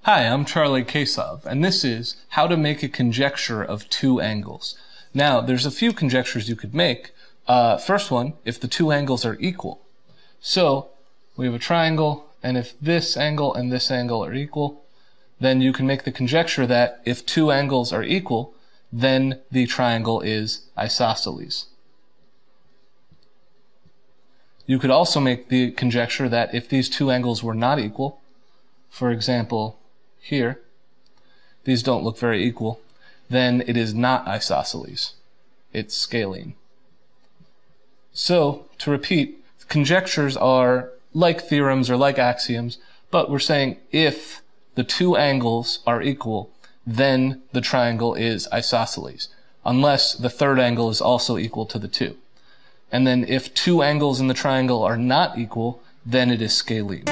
Hi, I'm Charlie Kasov, and this is how to make a conjecture of two angles. Now, there's a few conjectures you could make. First one, if the two angles are equal. So, we have a triangle, and if this angle and this angle are equal, then you can make the conjecture that if two angles are equal, then the triangle is isosceles. You could also make the conjecture that if these two angles were not equal, for example, here, these don't look very equal, then it is not isosceles. It's scalene. So, to repeat, conjectures are like theorems or like axioms, but we're saying if the two angles are equal, then the triangle is isosceles, unless the third angle is also equal to the two. And then if two angles in the triangle are not equal, then it is scalene.